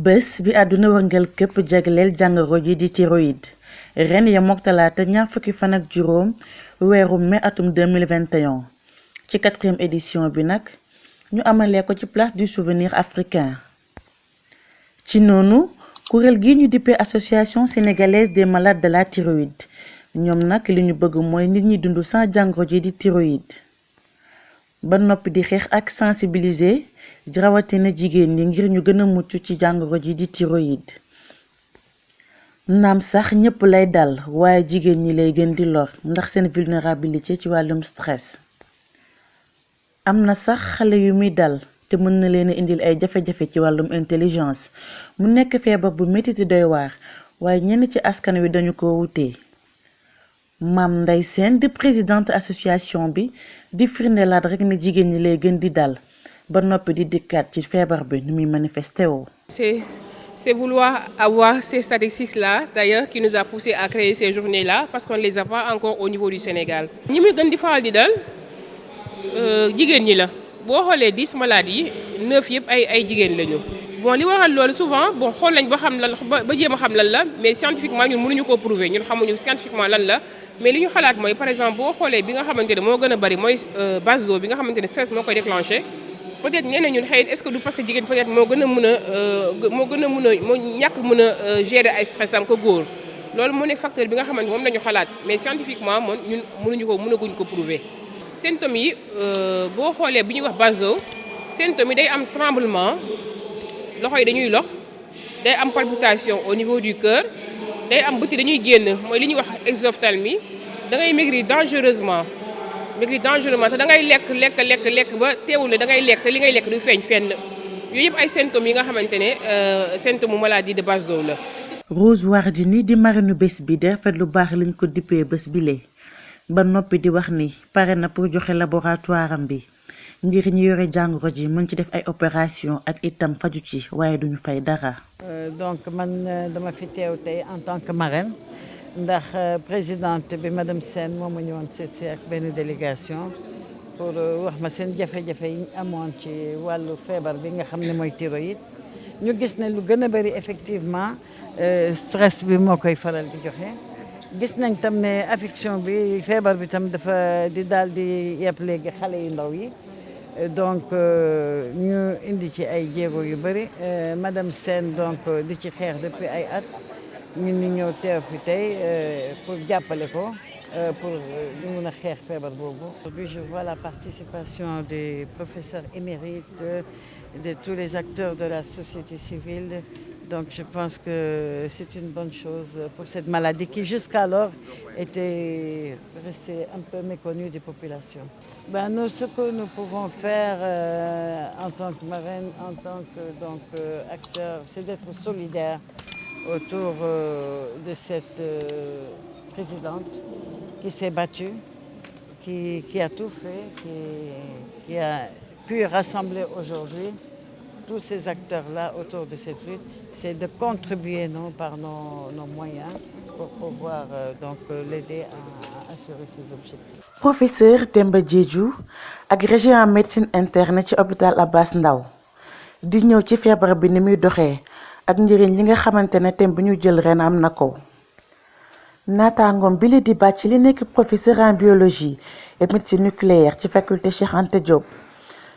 bés bi àdduna wërngal këpp jagleel jàngoro ji di thyroïde ren yemook talaata ñaar fukki fan ak juróom weeru mai atum 2021 ci 4e édition bi nag ñu amalee ko ci place du souvenir africain. ci noonu kuréel gi ñu dippee association sénégalaise des malades de la thyroïde ñoom nag li ñu bëgg mooy nit ñi dund sans jàngoro ji di thyroïde ba noppi di xeex ak sensibiliser rawatina jigéen ñi ngir ñu gën a mucc ci jàngoro ji di thyroïde. naam sax ñëpp lay dal waaye jigéen ñi lay gën di lor ndax seen vulnérabilité ci wàllum stress. am na sax xale yu muy dal te mën na leen a indil ay jafe-jafe ci wàllum intelligence mu nekk feebar bu metti te doy waar waaye ñenn ci askan wi dañu ko wutee. Maam Ndeye Sène di présidente association bi di firndelaat rek ne jigéen ñi lay gën di dal ba noppi di dikkaat ci feebar bi ni muy manifesté woo. C'est vouloir avoir ces statistiques-là, d'ailleurs, qui nous a poussé à créer ces journées-là, parce qu'on ne les a pas encore au niveau du Sénégal. ñi muy gën di faral di dal jigéen ñi la boo xoolee 10 malades yi 9 yëpp ay jigéen lañu. bon li waral loolu souvent bon xool nañ ba xam lan ba jéem a xam lan la mais scientifiquement ñun mënuñu koo prouver ñun xamuñu scientifiquement lan la mais li ñu xalaat mooy par exemple boo xoolee bi nga xamante ne moo gën a bari mooy baso bi nga xamante ne stress moo koy déclenché. peut-être ñeneen ñun xëy est-ce que du parce que jigéen peut-être moo gën a moo ñàkk mën a gérer ay stress am ko góor loolu moo ne facteur bi nga xamante moom la ñu xalaat mais scientifiquement moom ñun mënaguñ ko prouver. symptômes yi boo xoolee bi ñuy wax baso symptômes yi day am tremblement loxo yi dañuy lox day am palpitation au niveau du cœur day am bëti dañuy génn mooy li ñuy wax exophthalmie da ngay maigrir dangereusement. te da ngay lekk ba teewul ne da ngay lekk te li ngay lekk du feeñ fenn yooyu yëpp ay symptômes yi nga xamante ne symptôme maladie de Basedow la. Rose Wardini di marraine bés bi di rafet lu baax lañ ko dippee bés bile ba noppi di wax ni pare na pour joxe laboratoire am bi ngir ñu yore jàngoro ji mën ci def ay opération ak itam faju ci waaye duñu fay dara. donc man dama fi teew tey en tant que marraine. ndax présidente bi madame Sène moo ma ñëwoon seet si ak benn délégation pour wax ma seen jafe-jafe yi ñu amoon ci wàllu feebar bi nga xam ne mooy thyroïde ñu gis ne lu gën a bëri effectivement stress bi moo koy faral di joxe gis nañ tam ne affection bi feebar bi tam dafa di daal di yëpp léegi xale yu ndaw yi donc ñu indi ci ay jéego yu bëri madame Sène donc di ci xeex depuis ay at. ñun ñu ñëw teew fi tey pour jàppale ko pour ñu mun a xeex feebar boobu. Aujourd'hui je vois la participation des professeurs émérites de tous les acteurs de la société civile donc je pense que c'est une bonne chose pour cette maladie qui jusqu'alors était restée un peu méconnue des populations. Nous ce que nous pouvons faire en tant que marraine, en tant que acteur, c'est d'être solidaire autour de cette présidente qui s'est battue, qui a tout fait, qui a pu rassembler aujourd'hui tous ces acteurs-là autour de cette lutte. C'est de contribuer par nos moyens pour pouvoir donc l'aider à assurer ses objectifs. Professeur Demba Diédhiou agrégé en médecine interne ci hôpital Abass Ndao di ñëw ci feebar bi ni muy doxee ak njëriñ li nga xamante ne thème bi ñu jël ren am na ko naataangoom bi li di bàcc li nekk professeur en biologie et médecine nucléaire ci faculté Cheikh Anta Diop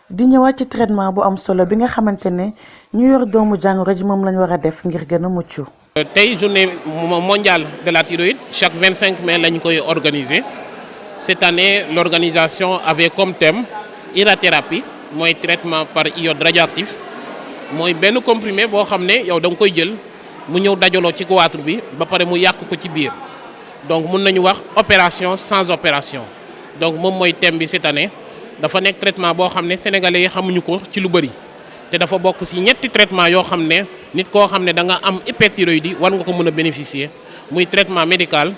di ñëwaat ci traitement bu am solo bi nga xamante ne ñu yor doomu jàngoro ji moom lañ war a def ngir gën a mucc. tey journée mondiale de la thyroïde chaque 25 mai lañ koy organiser cette année l'organisation avait comme thème irathérapie mooy traitement par iode radioactif. mooy benn comprimé boo xam ne yow da nga koy jël mu ñëw dajaloo ci goitre bi ba pare mu yàq ko ci biir donc mun nañu wax opération sans opération donc moom mooy thème bi cette année dafa nekk traitement boo xam ne sénégalais yi xamuñu ko ci lu bëri te dafa bokk ci ñetti traitement yoo xam ne nit koo xam ne da nga am hyperthyroïdie war nga ko mën a bénéficier muy traitement médical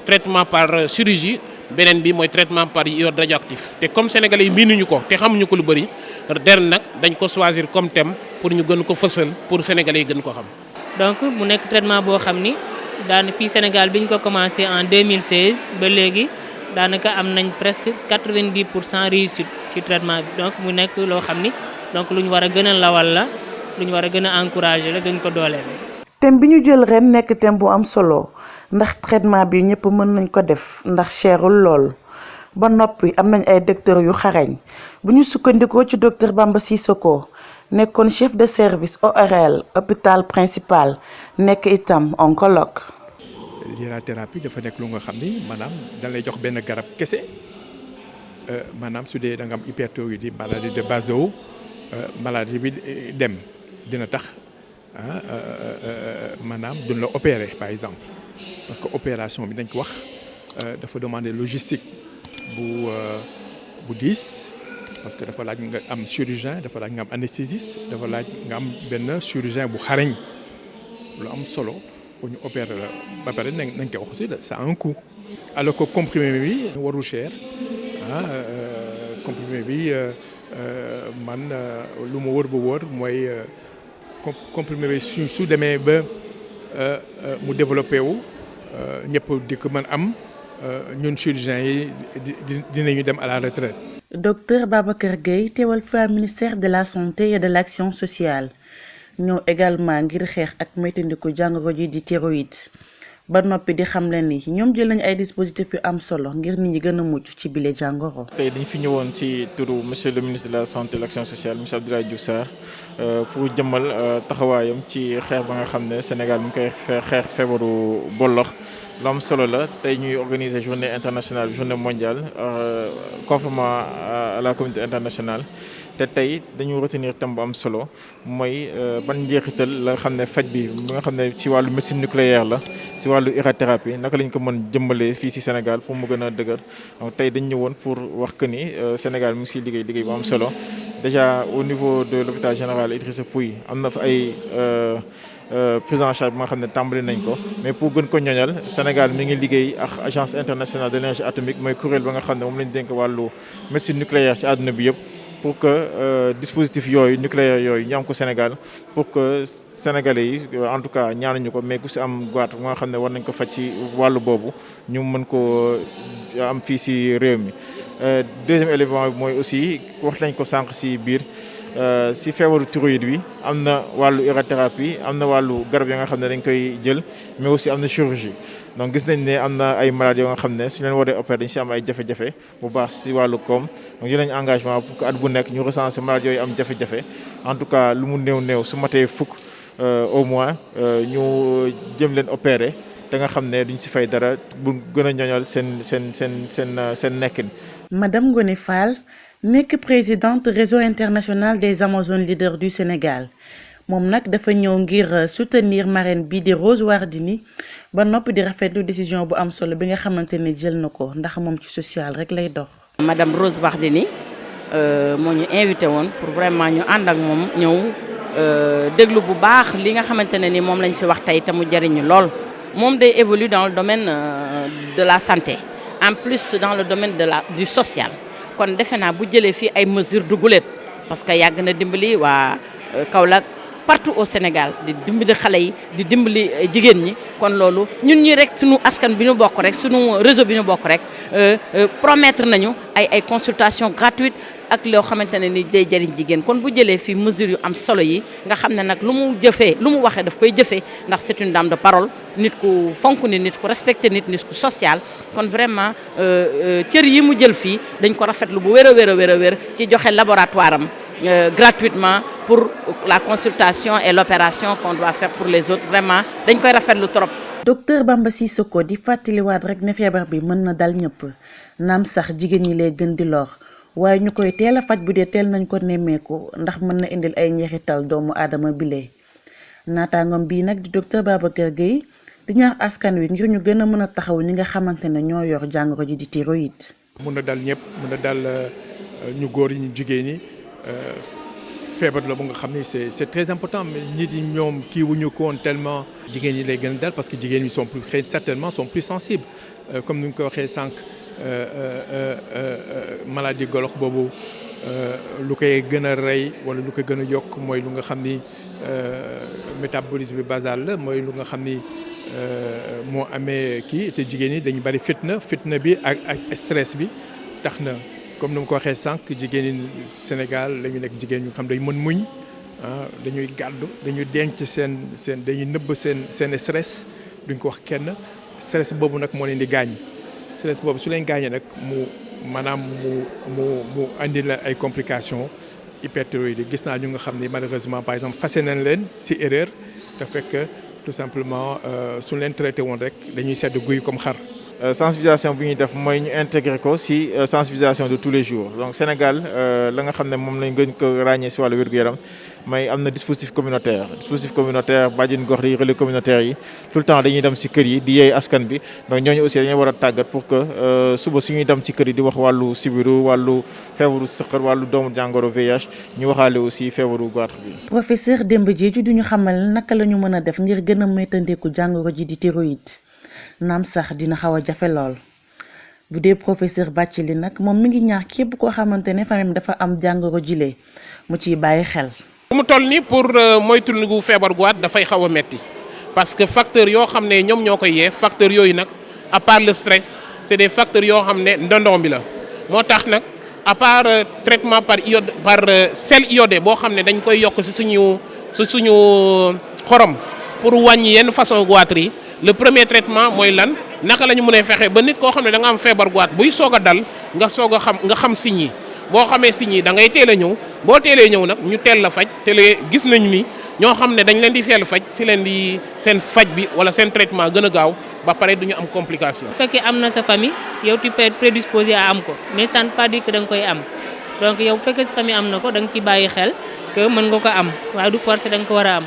traitement par chirurgie beneen bi mooy traitement par iode radioactif te comme sénégalais yi miinuñu ko te xamuñu ko lu bëri ren nag dañ ko choisir comme thème pour ñu gën ko fësal pour sénégalais yi gën ko xam. donc mu nekk traitement boo xam ni daan fii Sénégal bi ñu ko commencé en 2016 ba léegi daanaka am nañ presque 90% réussite ci traitement bi donc mu nekk loo xam ni donc lu ñu war a gën a lawal la lu ñu war a gën a encourager la gën ko dooleel. thème bi ñu jël ren nekk thème bu am solo ndax traitement bi ñëpp mën nañ ko def ndax cherul lool ba noppi am nañ ay docteurs yu xarañ bu ñu sukkandikoo ci docteur Bamba Sissoko nekkoon chef de service ORL hôpital principal nekk itam oncologue. l'irathérapie dafa nekk lu nga xam ni maanaam dañ lay jox benn garab kese maanaam su dee da nga am hyperthyroïdie maladie de Basedow maladie bi dem dina tax maanaam duñ la opérer par exemple parce que opération bi dañ ko wax dafa demander logistique bu diis parce que dafa laaj nga am chirurgien dafa laaj nga am anesthésiste dafa laaj nga am benn chirurgien bu xarañ lu am solo pour ñu opérer la ba pare nañ ko wax aussi ça a un coût. alors que comprimé bi warul cher comprimé bi man lu ma wër ba wër mooy comprimé bi su demee ba mu développé wu ñëpp di ko mën am ñun chirurgiens yi dinañu dem à la retraite. docteur Babacar Gueye teewal fa ministère de la santé et de l'action sociale ñëw également ngir xeex ak moytandiku jàngoro ji di thyroïde ba noppi di xam leen ni ñoom jël nañu ay dispositifs yu am solo ngir nit ñi gën a mucc ci bile jàngoro. tey dañ fi ñëwoon ci turu monsieur le ministre de la santé et de l'action sociale monsieur Abdoulaye Diouf Sarr pour jëmmal taxawaayam ci xeex ba nga xam ne Sénégal mu ngi koy xeex feebaru bollox lu am solo la tey ñuy organiser journée internationale journée mondiale conformément à la communauté internationale te tey dañu retenir thème bu am solo mooy ban njeexital la xam ne faj bi nga xam ne ci wàllu médecine nucléaire la ci wàllu irathérapie naka lañ ko mën jëmbalee fii ci Sénégal pour mu gën a dëgër donc tey dañ ñëwoon pour wax que ni Sénégal mu ngi ciy liggéey bu am solo déjà au niveau de l'hôpital général Idrissa Pouye am na fa ay prise en charge bi nga xam ne tàmbali nañ ko mais pour gën ko ñoñal Sénégal mi ngi liggéey ak agence internationale de l'énergie atomique mooy kuréel ba nga xam ne moom lañ dénk wàllu médecine nucléaire ci àdduna bi yëpp pour que dispositif yooyu nucléaire yooyu ñu am ko Sénégal pour que sénégalais yi en tout cas ñaanuñu ko mais ku ci am goiat ba nga xam ne war nañ ko faj ci wàllu boobu ñu mën ko am fii ci réew mi. deuxième élément bi mooy aussi wax nañ ko sànq ci biir ci feebaru thyroïde bi am na wàllu irathérapie am na wàllu garab ya nga xam ne dañ koy jël mais aussi am na chirurgie donc gis nañ ne am na ay maladies yoo nga xam ne su leen waree opérer dañ ci am ay jafe-jafe bu baax ci wàllu koom donc jël nañ engagement pour que at bu nekk ñu recenser maladies yooyu am jafe-jafe en tout cas lu mu néew su matee fukk au moins ñu jëm leen opérer te nga xam ne duñ ci fay dara bu gën a ñoñal seen nekkin. Madame Ngoné Fall nekk présidente réseau international des Amazones leaders du Sénégal moom nag dafa ñëw ngir soutenir marraine bi di Rose Wardini ba noppi di rafetlu décision bu am solo bi nga xamante ne jël na ko ndax moom ci social rek lay dox. Madame Rose Wardini moo ñu invité woon pour vraiment ñu ànd ak moom ñëw déglu bu baax li nga xamante ne ni moom lañ fi wax tey te mu jëriñu lool. moom day évolue dans le domaine de la santé en plus dans le domaine du social kon defe naa bu jëlee fii ay mesures du guléet parce que yàgg na dimbali waa Kaolack partout au Sénégal di dimbali xale yi di dimbali jigéen ñi kon loolu ñun ñi rek suñu askan bi ñu bokk rek suñu réseau bi ñu bokk rek promettre nañu ay consultation gratuite ak loo xamante ne ni day jëriñ jigéen kon bu jëlee fii mesures yu am solo yi nga xam ne nag lu mu jëfee lu mu waxee daf koy jëfee ndax c'est une dame de parole nit ku fonk nit ku respecté nit ku social kon vraiment cër yi mu jël fii dañ ko rafetlu bu wér a wér ci joxe laboratoire am gratuitement pour la consultation et l'opération qu'on doit faire pour les autres vraiment dañ koy rafetlu trop. docteur Bamba Sissoko di fàttaliwaat rek ne feebar bi mën na dal ñëpp naam sax jigéen ñi lay gën di lor waaye ñu koy teel a faj bu dee teel nañ ko nemmeeku ndax mën na indil ay njeexital doomu aadama bile. naataangoom bii nag di docteur Babacar Gueye di ñaax askan wi ngir ñu gën a mën a taxaw ñi nga xamante ne ñoo yor jàngoro ji di thyroïde. mun na dal ñëpp mun na dal ñu góor yi ñu jigéen ñi feebar la bu nga xam ni c'est très important mais nit yi ñoom kii wuñu ko woon tellement jigéen ñi lay gën a dal parce que jigéen ñi sont plus certainement sont plus sensibles comme ni ñu ko waxee sànq maladie golox boobu lu koy gën a rey wala lu koy gën a yokk mooy lu nga xam ni métabolisme basal la mooy lu nga xam ni moo amee kii te jigéen ñi dañu bari fitna bi ak stress bi tax na comme ni ma ko waxee sànq jigéen ñi Sénégal la ñu nekk jigéen ñu xam day mën muñ dañuy gàddu dañuy denc dañuy nëbb seen stress duñ ko wax kenn stress boobu nag moo leen di gaañ stress boobu su leen gaañee nag mu andi la ay complications hyperthyroïde gis naa ñu nga xam ni malheureusement par exemple fase nañ leen ci erreur te fekk tout simplement su leen traité woon rek dañuy sedd guy comme xar. sensibilisation bi ñuy def mooy ñu intégrer ko ci sensibilisation de tous les jours donc Sénégal la nga xam ne moom lañ gën ko ràññee ci wàllu wér-gu-yaram mooy am na dispositif communautaire bàjjen gox yi relais communautaire yi tout le temps dañuy dem ci kër yi di yeey askan bi donc ñooñu aussi dañuy war a tàggat pour que suba suñuy dem ci kër yi di wax wàllu sibiru wàllu feebaru sëqër wàllu doomu jàngoro VIH ñu waxaale aussi feebaru goitre bi. Professeur Demba Diédhiou duñu xamal naka la ñu mën a def ngir gën a moytandiku jàngoro ji di thyroïde. naam sax dina xaw a jafe lool bu dee professeur Bathily nag moom mi ngi ñaax képp koo xamante ne famille dafa am jàngoro jile mu ciy bàyyi xel. bu mu toll nii pour moytandiku feebar goitre dafay xaw a metti parce que facteurs yoo xam ne ñoom ñoo koy yee facteurs yooyu nag à part le stress c'est des facteurs yoo xam ne ndondon bi la moo tax nag à part traitement par sel iodé boo xam ne dañ koy yokk ci suñu xorom pour wàññi yenn façon goitre yi. le premier traitement mooy lan naka la ñu mën a fexe ba nit koo xam ne da nga am feebar goitre buy soog a dal nga xam signes yi boo xamee signes yi da ngay teel a ñëw boo teelee ñëw nag ñu teel la faj te gis nañu ni ñoo xam ne dañ leen di feel faj si leen di seen faj bi wala seen traitement gën a gaaw ba pare du ñu am complication. bu fekkee am na sa famille yow tu peux être prédisposé à am ko mais ça ne veut pas dire que da nga koy am donc yow bu fekkee sa famille am na ko da nga ciy bàyyi xel que mën nga ko am waaye du forcer da nga ko war a am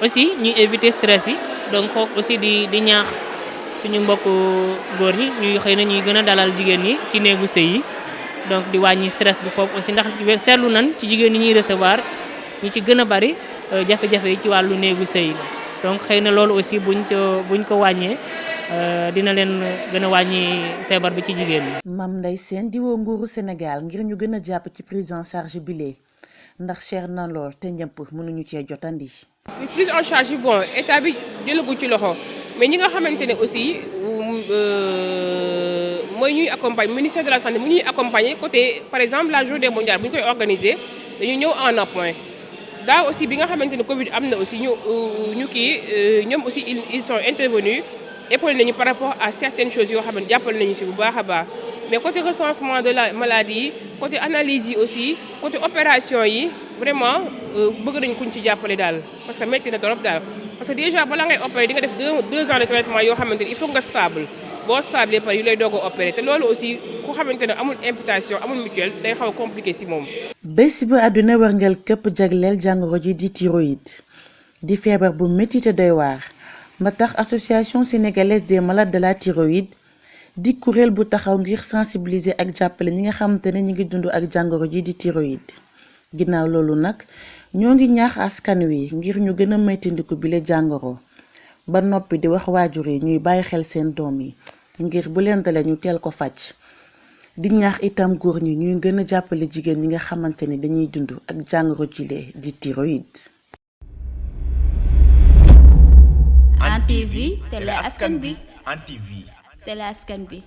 aussi ñuy éviter stress yi. donc aussi di ñaax suñu mbokku góor ñi ñuy xëy na ñuy gën a dalal jigéen ñi ci néegu sëy yi donc di wàññi stress bi foofu aussi ndax seetlu nan ci jigéen ñi ñuy recevoir ñi ci gën a bari jafe-jafe yi ci wàllu néegu sëy donc xëy na loolu aussi buñ ko wàññee dina leen gën a wàññi feebar bi ci jigéen ñi. Mame Ndeye Sène di woo nguuru Sénégal ngir ñu gën a jàpp ci prise en charge bile ndax cher na lool te ñëpp mënuñu cee jotandi. prise en charge bi bon état bi jëlagu ci loxo mais ñi nga xamante ne aussi mooy ñuy accompagner ministère de la santé mu ñuy accompagner côté par exemple la journée mondiale bu ñu koy organiser dañu ñëw en appoint daa aussi bi nga xamante ne Covid am na aussi ñoom aussi ils sont intervenus épaulé nañu par rapport à certaines choses yoo xam ne jàppale nañu si bu baax a baax mais côté recensement de la maladie côté analyse yi aussi côté opération yi vraiment bëgg nañ kuñ ci jàppale daal parce que métti na trop daal parce que déjà balaa ngay opérer di nga def 2 ans de traitement yoo xamante ni il faut nga stable boo stable par yu lay doog a opérer te loolu aussi ku xamante ne amul imputation amul mutuelle day xaw a compliqué si moom. bés bu àdduna wërngal këpp jagleel jàngoro ji di thyroïde di feebar bu métti te doy waar ba tax association sénégalaise des malades de la thyroïde di kuréel bu taxaw ngir sensibiliser ak jàppale ñi nga xamante ne ñi ngi dund ak jàngoro ji di thyroïde ginnaaw loolu nag ñoo ngi ñaax askan wi ngir ñu gën a moytandiku bile jàngoro ba noppi di wax waajur yi ñuy bàyyi xel seen doom yi ngir bu leen dalee ñu teel ko faj di ñaax itam góor ñi ñuy gën a jàppale jigéen ñi nga xamante ne dañuy dund ak jàngoro jile di thyroïde. Hann TV télé askan bi. Hann TV télé askan bi.